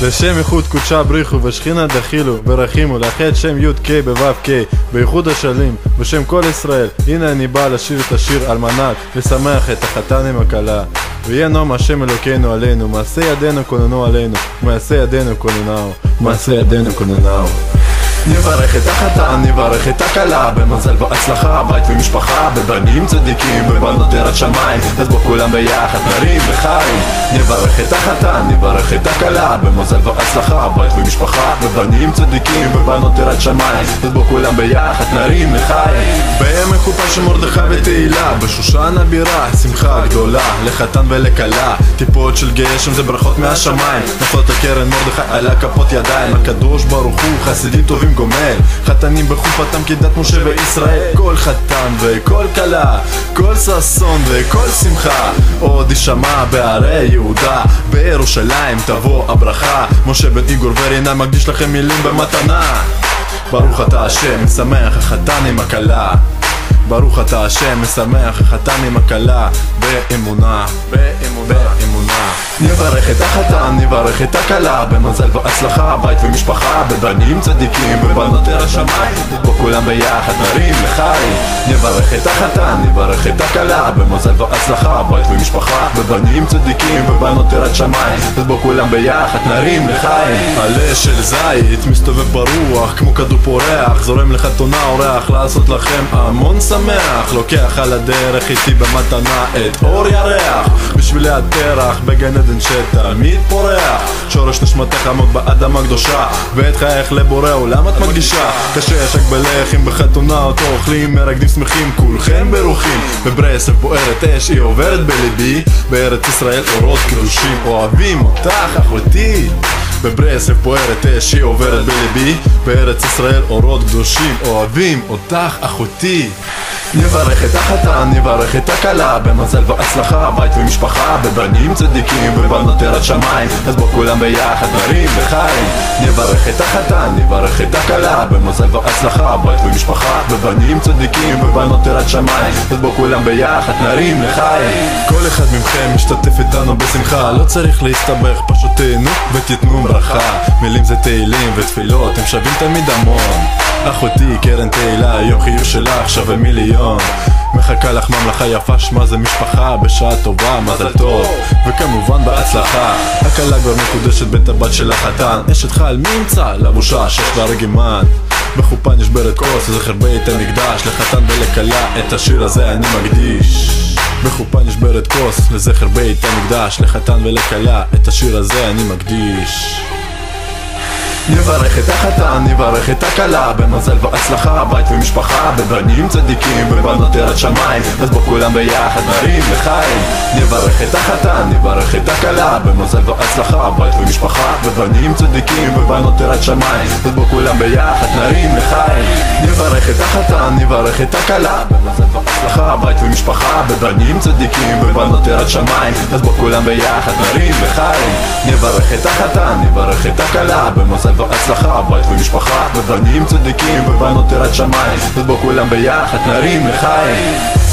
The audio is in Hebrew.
לשם איחוד קודשה בריחו ושכינה דחילו ורחימו לאחד שם י' ק' בו' ק' בייחוד השלים בשם כל ישראל. הנה אני בא לשיר את השיר על מנת לשמח את החתן עם הכלה. ויהיה נועם השם אלוקינו עלינו, מעשה ידינו כוננו עלינו, מעשה ידינו כוננהו, מעשה ידינו כוננהו. נברך את החתן, נברך את הכלה, במזל והצלחה, בית ומשפחה, בבנים צדיקים, בבנות יראת שמיים, אז בוא כולם ביחד נרים לחיים. נברך את החתן, נברך את הכלה, במזל והצלחה, בית ומשפחה, בבנים צדיקים, בבנות יראת שמיים, אז בוא כולם ביחד נרים לחיים. בימי חופה של מרדכי ותהילה, בשושן הבירה, שמחה גדולה, לחתן ולכלה, טיפות של גשם זה ברכות מהשמיים, נפלות הקרן מרדכי על הכפות ידיים, הקדוש ברוך הוא חסידים טובים גומל, חתנים בחופתם כדת משה וישראל, כל חתן וכל כלה, כל ששון וכל שמחה, עוד יישמע בערי יהודה, בירושלים תבוא הברכה, משה בן איגור ורינה מקדיש לכם מילים במתנה. ברוך אתה השם משמח החתן עם הכלה, ברוך אתה השם משמח החתן עם הכלה, באמונה, באמונה. נברך את החתן, נברך את הכלה, במזל והצלחה, בית ומשפחה, בבנים צדיקים, בבנות יראת שמיים, בוא כולם ביחד נרים לחיים. נברך את החתן, נברך את הכלה, במזל והצלחה, בית ומשפחה, בבנים צדיקים, בבנות יראת שמיים, בוא כולם ביחד נרים לחיים. עלה של זית מסתובב ברוח כמו כדור פורח, זורם לחתונה אורח, לעשות לכם המון שמח, לוקח על הדרך איתי במתנה את אור ירח, בשבילי הדרך בגן עדן שתמיד פורח, שורש נשמתך עמוק באדמה קדושה, ואת חייך לבורא עולם את מקדישה. קשה יש רק בלחם בחתונה אותו אוכלים, מרקדים שמחים כולכם ברוחים, בברסלב בוערת אש היא עוברת בליבי, בארץ ישראל אורות קדושים אוהבים אותך אחותי. בברסלב בוערת אש היא עוברת בליבי, בארץ ישראל אורות קדושים אוהבים אותך אחותי. נברך את החתן, נברך את הכלה, במזל והצלחה, בית ומשפחה, בבנים צדיקים, בבנות יראת שמיים, אז בוא כולם ביחד נרים לחיים. נברך את החתן, נברך את הכלה, במזל והצלחה, בית ומשפחה, בבנים צדיקים, בבנות יראת שמיים, אז בוא כולם ביחד נרים לחיים. כל אחד מכם משתתף איתנו בשמחה, לא צריך להסתבך, פשוט תהנו ותיתנו ברכה. מילים זה תהילים ותפילות, הם שווים תמיד המון. אחותי קרן תהילה, היום חיוך שלך שווה מיליון. מחכה לך ממלכה יפה, שמה זה משפחה, בשעה טובה מזל טוב וכמובן בהצלחה. הכלה כבר מקודשת בית הבת של החתן, אשת חייל מי ימצא לבושה שש ברגימן, בחופה נשברת כוס לזכר בית המקדש, לחתן ולכלה את השיר הזה אני מקדיש. בחופה נשברת כוס לזכר בית המקדש, לחתן ולכלה את השיר הזה אני מקדיש. נברך את החתן, נברך את הכלה, במזל והצלחה, בית ומשפחה, בבנים צדיקים, בבנות יראת שמיים, אז בוא כולם ביחד נרים לחיים. נברך את החתן, נברך את הכלה, במזל והצלחה, בית ומשפחה, בבנים צדיקים, בבנות יראת שמיים, אז בוא כולם ביחד נרים לחיים. נברך את החתן, נברך את הכלה, במזל והצלחה, בית ומשפחה, בבנים צדיקים, בבנות יראת שמיים, אז בוא כולם ביחד נרים לחיים. נברך את החתן, נברך את הכלה, במזל והצלחה, בית ומשפחה, בבנים צדיקים, בבנות יראת שמיים, אז בוא כולם ביחד נרים לחיים.